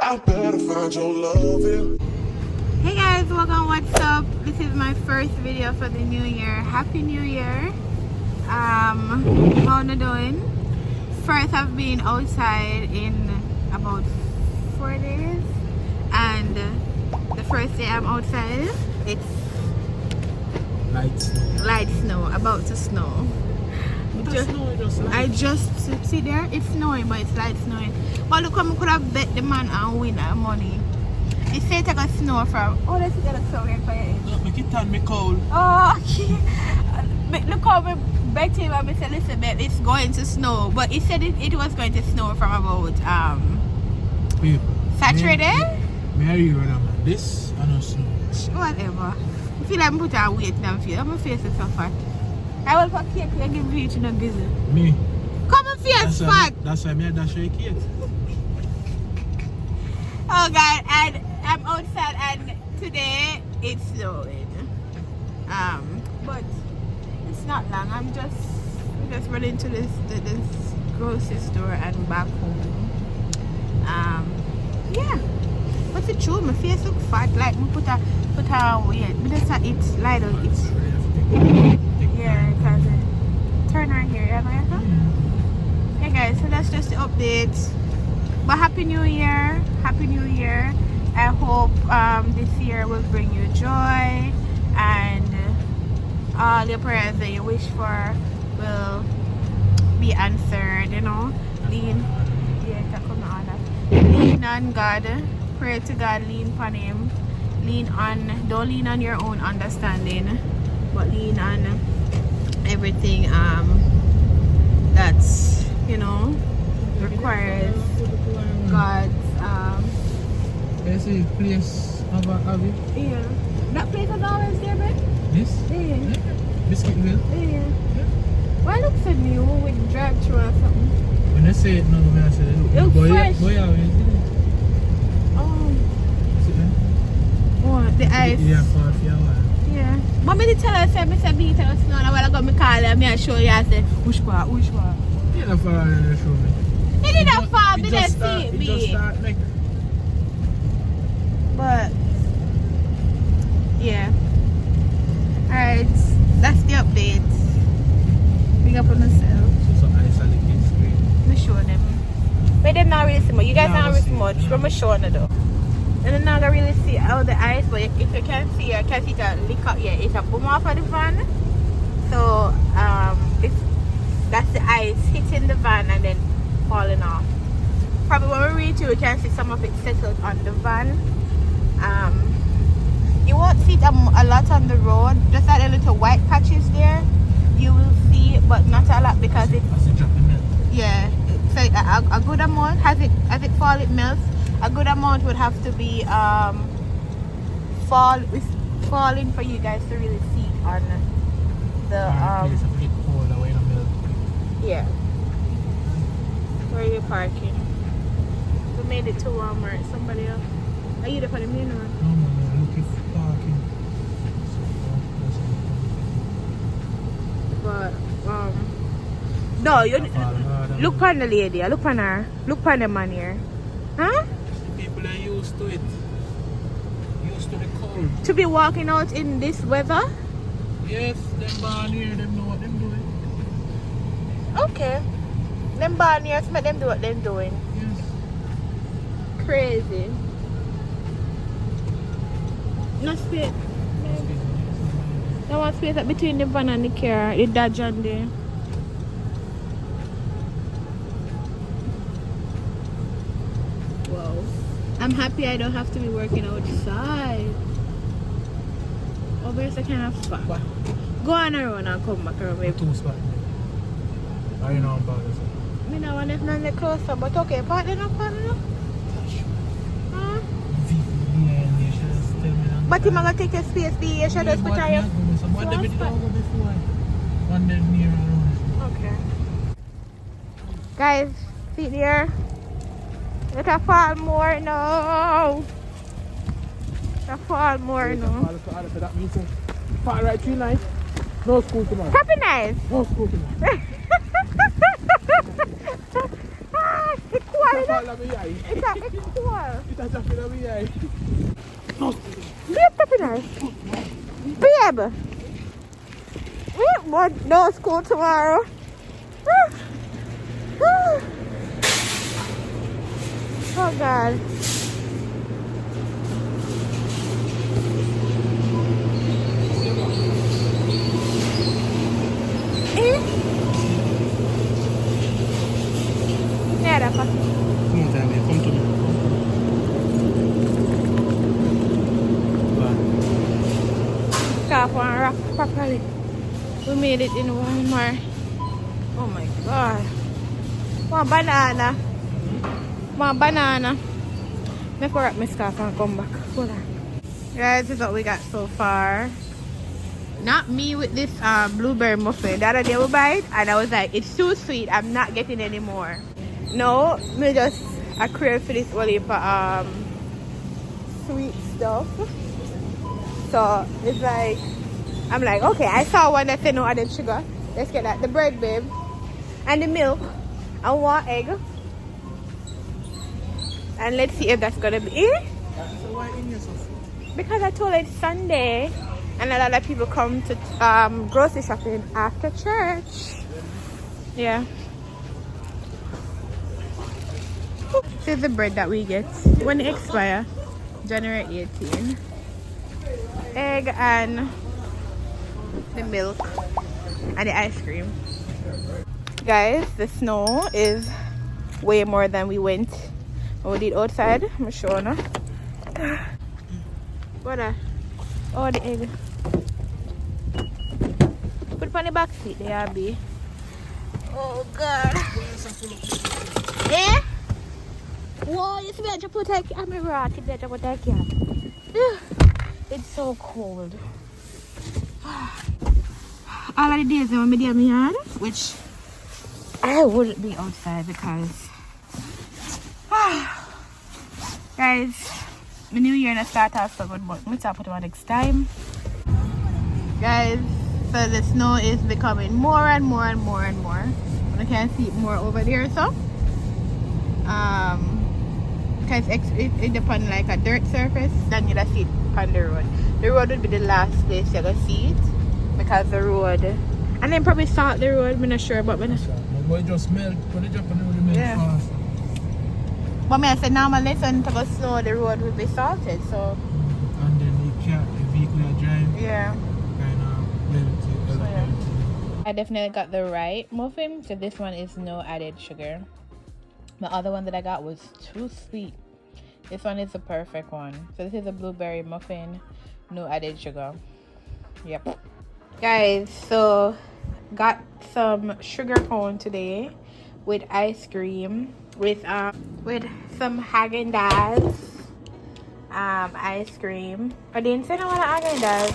I better find your love here. Hey guys, welcome. What's up? This is my first video for the new year. Happy New Year. How you doing? First, I've been outside in about 4 days, and the first day I'm outside, it's light snow, about to snow. I just see there, it's snowing, but it's light snowing. But look, I could have bet the man and win money. He said I got snow from. Oh, let's get a so weird for you. Look, make it turn me cold. Oh, look how we bet him and I said, listen, babe, it's going to snow. But he said it was going to snow from about Saturday. Mary, man, this I don't snow. Whatever. I feel like I'm putting a weight down for you. My face is so fat. I will put cake and give you to the gizzard. Me? Come on, face fat. That's why I dash your cake. Oh God, and I'm outside and today it's snowing. But it's not long. I'm just running to this grocery store and back home. Yeah. What's it true? My face look fat. Like me put a weight. Me just it's light on it. Yeah, cause turn right here. Yeah, hey guys, so that's just the update. But Happy New Year. Happy New Year. I hope this year will bring you joy and all your prayers that you wish for will be answered, you know. Lean on God. Pray to God, lean on Him. Don't lean on your own understanding, but lean on everything that's, you know, requires God's There's a place of Hubby. Yeah. That place is always there, man? This? Yeah. Biscuitville? Yeah. Why looks so new with drive through or something? When I say it now, I say it looks fresh. Boy, Oh. See it? What? The ice? Yeah, for a few hours. Yeah. Mommy did tell us, I beat us now, and I got me call her, I show you, I said, which part? Yeah, that's for the show me. It didn't fall, me didn't see it, just start like. But yeah. Alright, that's the update. Big up on yourself. So ice and liquid screen. Me show them. But them not really see much. You guys not really see much, but me showing it though. And then not really see how the ice, but if you can see, I can see it lick up. Yeah, it's a boom off of the van. So that's the ice hitting the van and then falling off. Probably when we reach it, we can see some of it settled on the van. You won't see it a lot on the road, just like the little white patches there. You will see, but not a lot because it. Yeah, so a good amount as it fall, it melts. A good amount would have to be falling for you guys to really see it on the yeah. Where are you parking? We made it to Walmart. Somebody else. Are you there for the main one? No, I'm looking for parking. But no, you look on the lady. Look on her. Look on the man here. Huh? People are used to it. Used to the cold. To be walking out in this weather? Yes, them born here, them know what them doing. Okay. Them born here, let them do what they're doing. Yes. Crazy. No space. There was space between the van and the car, the Dodge and the. Wow. I'm happy I don't have to be working outside. Oh, there's a kind of spot. What? Go on around and come back around. Two spots. Are you know about this? I don't want to the closer, but okay, part enough. Huh? But you're going to take your space, you should just put on your... Okay. Guys, see there? Let her fall more now. Let her fall more now. Fall right through nice. No school tomorrow. Happy nice. No school tomorrow. Ah, it's It's a extra. Babe, Pepper. Babe. What? No school tomorrow. Oh God. Yeah, that's Come on, Tammy, come to me. Scarf on rock properly. We made it in one more. Oh my God. One banana. One banana. Let me wrap my scarf and come back. Hold on. Guys, this is what we got so far. Not me with this blueberry muffin. The other day we buy it and I was like, it's too sweet. I'm not getting any more. No, me just I crave for this only for sweet stuff. So it's like I'm like, okay, I saw one that said no added sugar. Let's get that. The bread, babe. And the milk. And one egg. And let's see if that's gonna be it. So why in here so food? Because I told her it's Sunday and a lot of people come to grocery shopping after church. Yeah. This is the bread that we get when it expire, January 18. Egg and the milk and the ice cream. Guys, the snow is way more than we went when we did outside. I'm showing you. What a oh, the egg. Put it on the back seat there, Abby. Oh God. Eh? Whoa, you see me to put I'm a rock, it's to put it's so cold. All of the days when I'm in my yard, which I wouldn't be outside because guys, the new year and start off so good, but we'll talk about it next time. Guys, so the snow is becoming more and more and more and more. I can see it more over there, so because it depends like a dirt surface, then you'll see it on the road. The road would be the last place you're gonna see it because the road, and then probably salt the road. I'm not sure, but when it just melt, when it drop on the road, it melt fast. But me I said normally when it was snow, the road would be salted, so. And then the vehicle you drive. Yeah. Kind of melt it. Yeah. I definitely got the right muffin, so this one is no added sugar. The other one that I got was too sweet. This one is the perfect one. So this is a blueberry muffin, no added sugar. Yep. Guys, so got some sugar cone today with ice cream with some Haagen-Dazs ice cream. I didn't say I want Haagen-Dazs,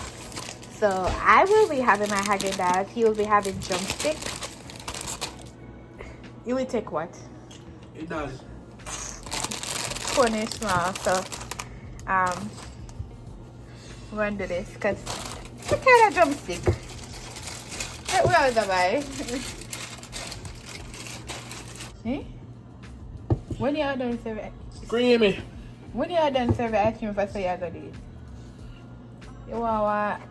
so I will be having my Haagen-Dazs. He will be having drumstick. You will take what? It does. Cone is small, so I'm going to do this because what kind of drumstick? Where was I? Eh? When you are done serving Creamy. when you are done serving ice cream, if I say you're gonna eat, you want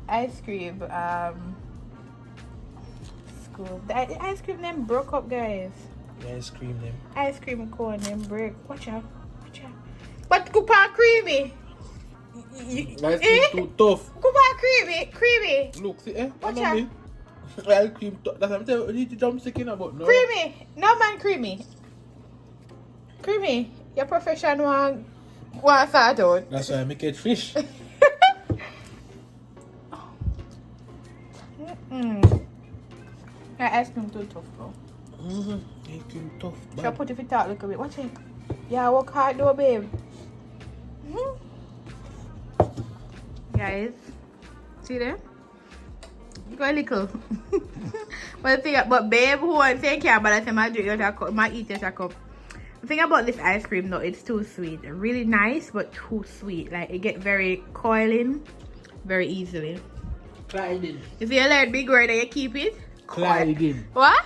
ice cream school. The ice cream them broke up, guys. The ice cream them. Ice cream cone them break. Watch out. Watch out. But coupon creamy. Ice cream too tough. Coupon creamy. Creamy. Look, see, eh? Watch That's out. me. Ice cream tough. That's what I'm telling you. You need to drumstick in about no. Creamy. No man creamy. Creamy. Your profession want start out. That's why I make it fish. That ice cream too tough, bro. Ice cream tough. Should I put it out a little bit? Watch it. Yeah, work hard though, babe. Guys, see there? Go a little. But babe, who wants to take care of it, I drink your cup, I eat your cup. The thing about this ice cream though, it's too sweet. Really nice, but too sweet. Like it get very coiling very easily. Clyding. If you learn big word and you keep it, Clyding. what?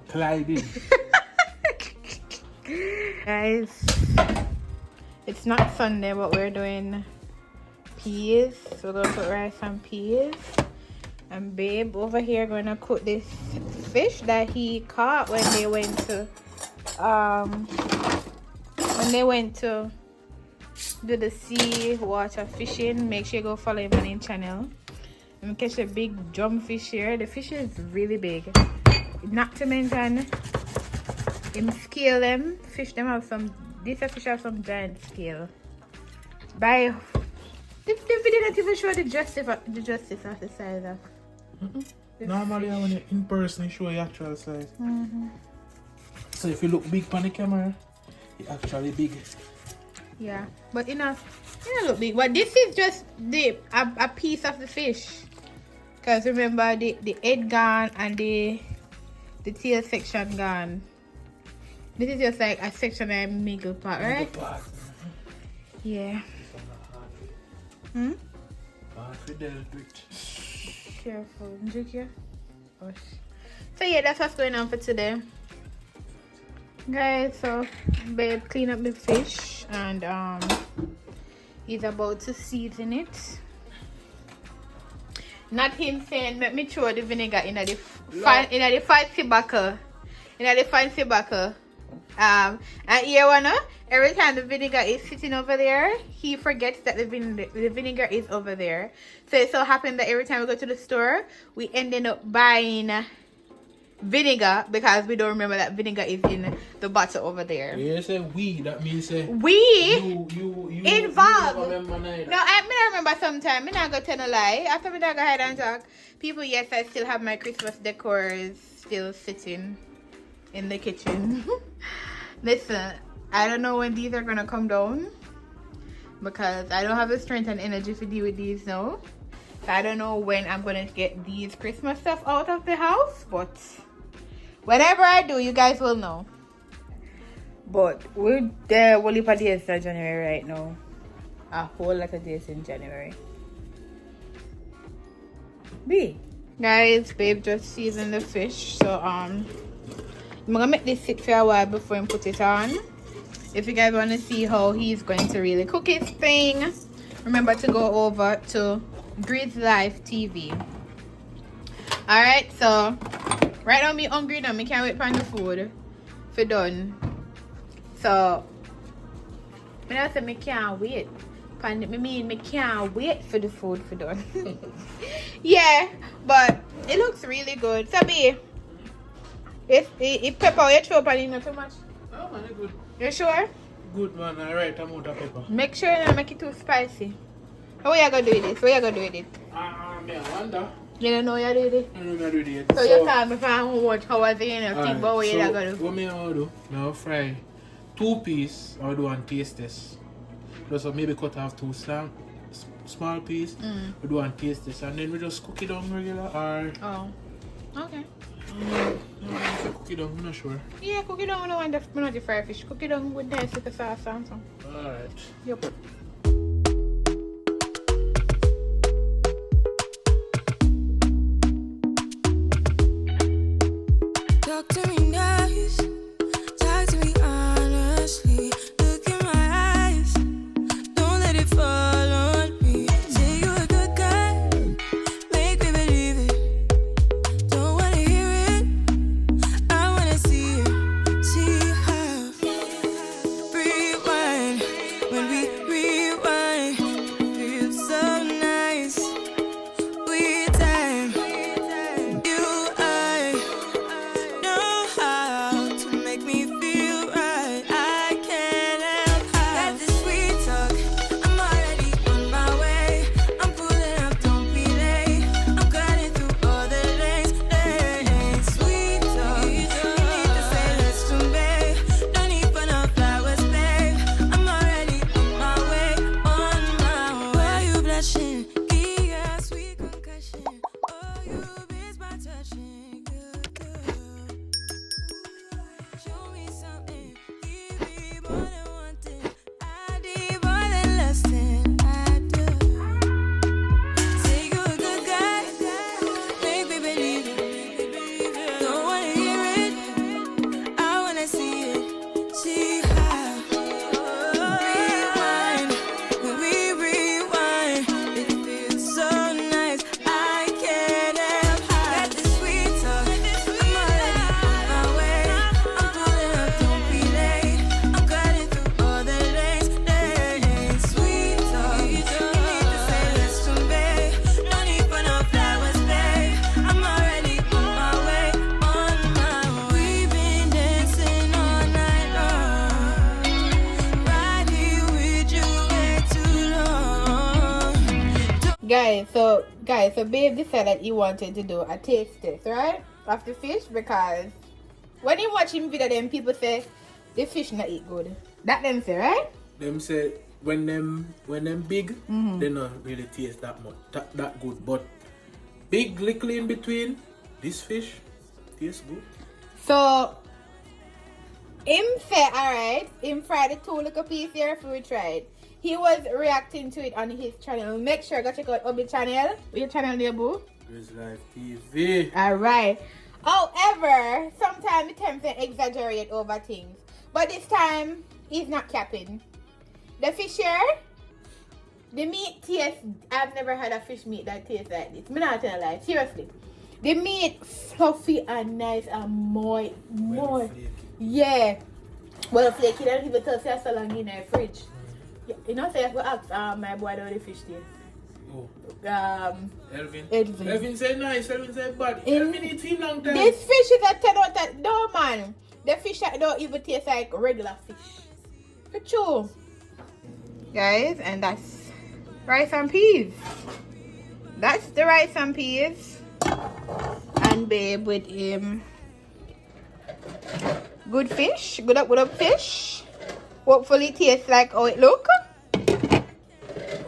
Clyding. Guys, it's not Sunday, but we're doing peas. So we're gonna put rice and peas. And babe over here gonna cook this fish that he caught when they went to do the sea water fishing. Make sure you go follow him on his channel. I'm catch a big drumfish here. The fish is really big. Not to mention him scale them. Fish them have some. These fish have some giant scale. By the video not even show the justice of the size of. Normally when you in person you show your actual size. So if you look big on the camera, it's actually big. Yeah, but it not look big. But this is just a piece of the fish. Cause remember the head gone and the tail section gone. This is just like a section of middle part, right? Yeah. Careful, Njiki. So yeah, that's what's going on for today, guys. So babe clean up the fish and he's about to season it. Not him saying let me throw the vinegar in the fancy bucket. And here one, every time the vinegar is sitting over there, he forgets that the vinegar is over there. So it so happened that every time we go to the store, we ended up buying vinegar because we don't remember that vinegar is in the bottle over there. Yeah, say we, that means say we you involved. You remember neither. No, I remember sometime. I'm not gonna tell a lie. After me go ahead and talk, people, yes, I still have my Christmas decor still sitting in the kitchen. Listen, I don't know when these are gonna come down because I don't have the strength and energy to deal with these now. So I don't know when I'm gonna get these Christmas stuff out of the house, but whatever I do, you guys will know. But we're there. We'll leave a days in January right now. A whole lot of days in January. Guys, babe just seasoned the fish, so I'm gonna make this sit for a while before I put it on. If you guys want to see how he's going to really cook his thing, remember to go over to Grid's Life TV. Alright, so right now me hungry now. Me can't wait for the food for done. So I say me can't wait. Me can't wait for the food for done. Yeah, but it looks really good. So if pepper you throw pan in not too much. Oh man, good. You sure? Good man, alright, I'm out of pepper. Make sure you don't make it too spicy. What you gonna do with it? What you gonna do with it? I wonder. You don't know what you do with it? I don't know what to do with it. So you tell me if I watch how I think about what you're gonna do. What me I do? Now fry 2 pieces. I do one taste test. So maybe cut off 2 small piece. We do one taste test and then we just cook it on regular or. Oh, okay. Cook it on, I'm not sure. Yeah, cook it down. I don't want the fried fish. Cook it down with nice little sauce and some. Alright. Yep. Talk to me nice, talk to me honestly. Look in my eyes, don't let it fall on me. Say you're a good guy, make me believe it. Don't wanna hear it, I wanna see it. See how rewind when we Guys, so babe decided he wanted to do a taste test, right? Of the fish, because when you watch him video, them people say the fish not eat good. That them say, right? Them say when them big, they not really taste that much that good. But big little in between, this fish tastes good. So him say, alright, him fry the 2 little piece here for we try it. He was reacting to it on his channel. Make sure go check out Hubby channel. Your channel there, boo. It's Life TV. Alright. However, sometimes it tends to exaggerate over things. But this time, he's not capping. The fish here, the meat tastes, I've never had a fish meat that tastes like this. I'm not telling a lie, seriously. The meat fluffy and nice and moist. Yeah. Well, flaky, don't even tell us so long in the fridge. Yeah, you know, say I go ask my boy how the fish taste. Oh. Elvin. Elvin say nice, Elvin say bad. Elvin eat him long time. This fish is a 10 out of no man. The fish that don't even taste like regular fish. For true. Guys, and that's rice and peas. That's the rice and peas. And babe with him. Good fish. Good up fish. Hopefully tastes like how it look.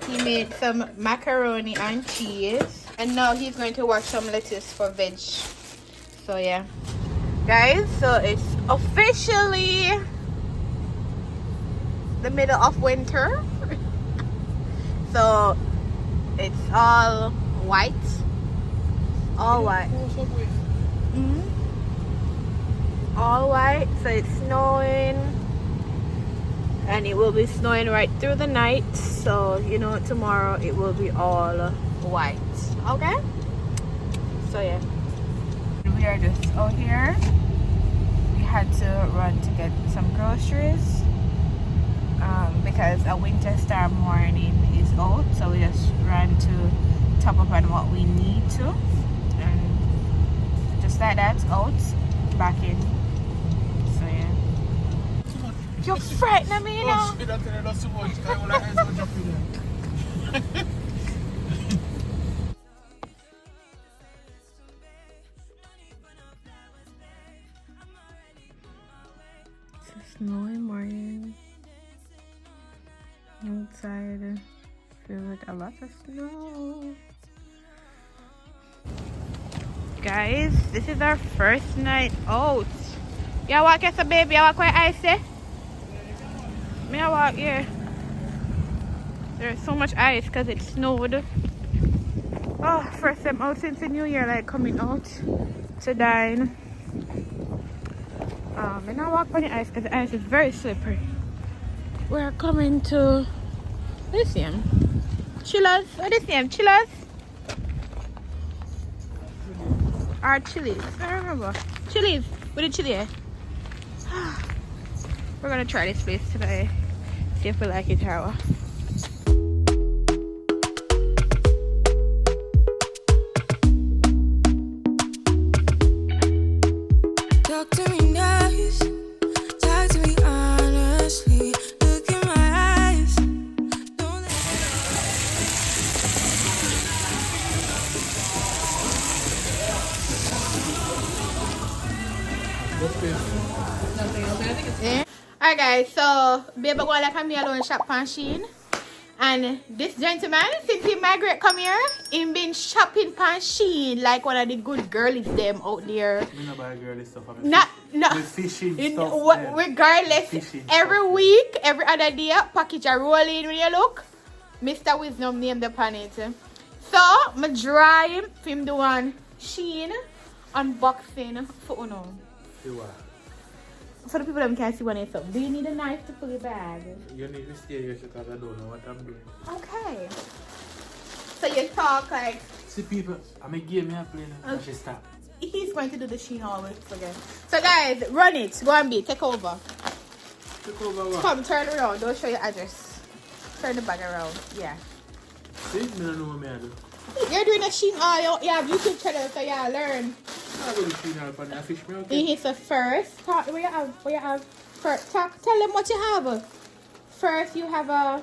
He made some macaroni and cheese. And now he's going to wash some lettuce for veg. So yeah. Guys, so it's officially the middle of winter. So it's all white. All white. All white. So it's snowing. And it will be snowing right through the night. So, you know, tomorrow it will be all white. Okay? So, yeah. We are just out here. We had to run to get some groceries. Because a winter storm warning is out. So, we just ran to top up on what we need to. And just like that, out, back in. So, yeah. You're frightening me, you know. It's a snowy morning. Outside, feel like a lot of snow. Guys, this is our first night out. You walk as a baby, you walk quite icy. Me I walk here. There's so much ice because it snowed. Oh, first time out since the new year, like coming out to dine. And I walk on the ice because the ice is very slippery. We're coming to this one. Chillers. What is this? Chillers? Or Chili's. I don't remember. Chili's. What did chili? We're gonna try this place today. See if we like it or what. Talk to me nice, talk to me honestly. Look in my eyes. Don't let Yeah. Alright guys, so babe go like a me alone shop on Shein. And this gentleman, since he migrate come here, he been shopping on Shein like one of the good girlies them out there. Me not buy girly stuff. No. The fishing stuff. Regardless, Fishing every stuff. week, every other day, package a rolling when you look. Mr. Wisdom named upon it. So, I drive for him do one Shein unboxing for Uno. See what? For the people that can see when it's up. Do you need a knife to pull your bag? You need to stay here because I don't know what I'm doing. Okay. So you talk like See people, I'm a game here playing and she stop. he's going to do the Shein haul again. So guys, run it. Go and be. Take over. Take over what? Come, turn around. Don't show your address. Turn the bag around. Yeah. See, me don't know what I do. You're doing a Shein haul. You have YouTube channel, so yeah, learn. I'm going to see now for the fish milk. He's the first. Talk, what you have? First, tell them what you have. First, you have a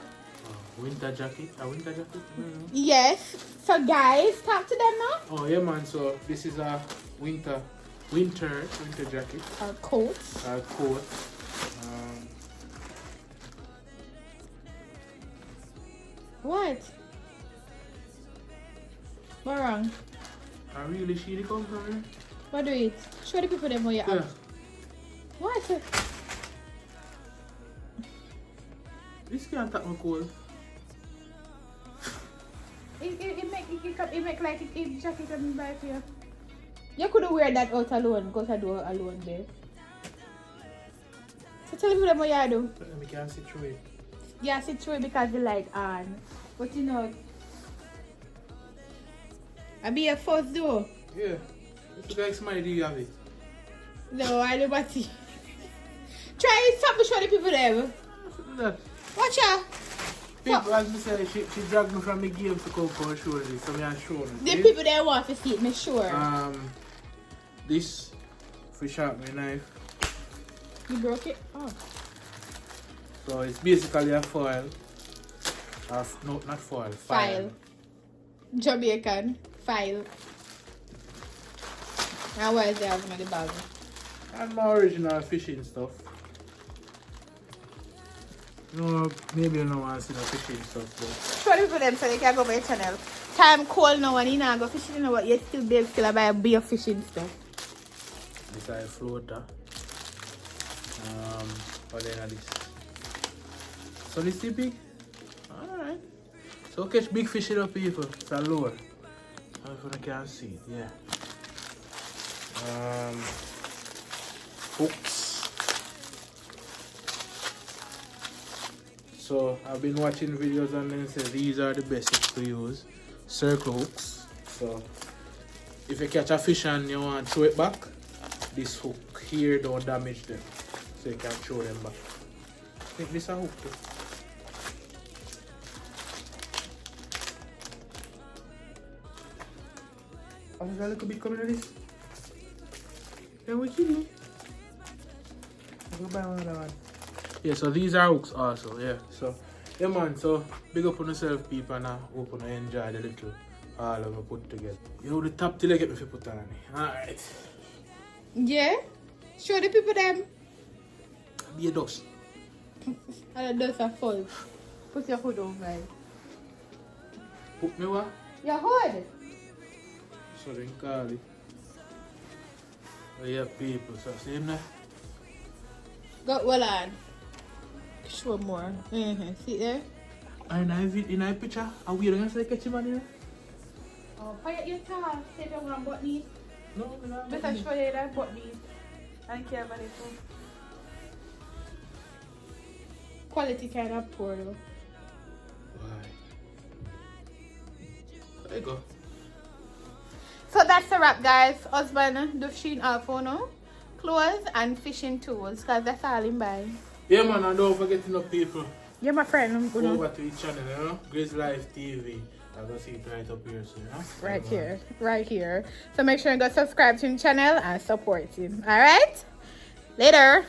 Winter jacket? A winter jacket? Mm. Yes. So guys, talk to them now. Oh yeah man, so this is a winter jacket. Our coat. Coat. What? What wrong? I really see the come from here. What do it? Show the people them what you Yeah. have. What? This can't tap my cold. It make like it jacket and buy for you. You could wear that out alone, go to do alone there. So tell people them what you do. Let me can't see through it. Yeah, sit through it because the light on. But you know, I be a first though. Yeah. If you guys somebody do you have it? No, I don't want to. Try it, stop to show the people there. That. Watch out. People, as me say, she dragged me from the game to come for show this, so I show them. The people that want to see it, me sure. This for sharp my knife. You broke it? Oh. So it's basically a foil. No, not foil. File. Jamaican. File. And what is there in the bag? And my original fishing stuff. No, maybe you don't want to see the fishing stuff, but Show the people them so they can go by channel. Time cold now and you not go fishing, you know what? You still be able to buy a beer fishing stuff. this is a floater. What then this? So this is big? Alright. So catch big fish in the people. It's a lure. I don't know if you can see it, yeah. Hooks. So I've been watching videos and then say these are the best hooks to use. Circle hooks. So if you catch a fish and you want to throw it back, this hook here don't damage them. So you can throw them back. I think this is a hook too. Oh, there's a little bit coming of this. Then we kill me. I'll go buy another one. Yeah, so these are hooks also, yeah. So, yeah man, so big up on yourself people and I hope you enjoy the little all of it put together. You know the top till I get me to put on me. Alright. Yeah? Show the people them. Be a dust. And the dust are full. Put your hood on, guys. Put me what? Your hood? So then call it. Oh yeah people, so same there. Got well on. Show more. See there? And in a picture, are we going to say catch him on here? Oh, quiet your car. Say if you want butt knees. No, no. Better show you that butt knees. I don't care about it too. Quality kind of poor though. Why? There you go. So that's a wrap, guys. Husband do Shein phone, clothes and fishing tools, because that's all in buy. Yeah man, and don't forget to know people. Yeah, my friend. Go over to each channel, you know? Grace Life TV. I'm going to see it right up here soon, huh? Right here. Right here. So make sure you go subscribe to his channel and support him. Alright? Later.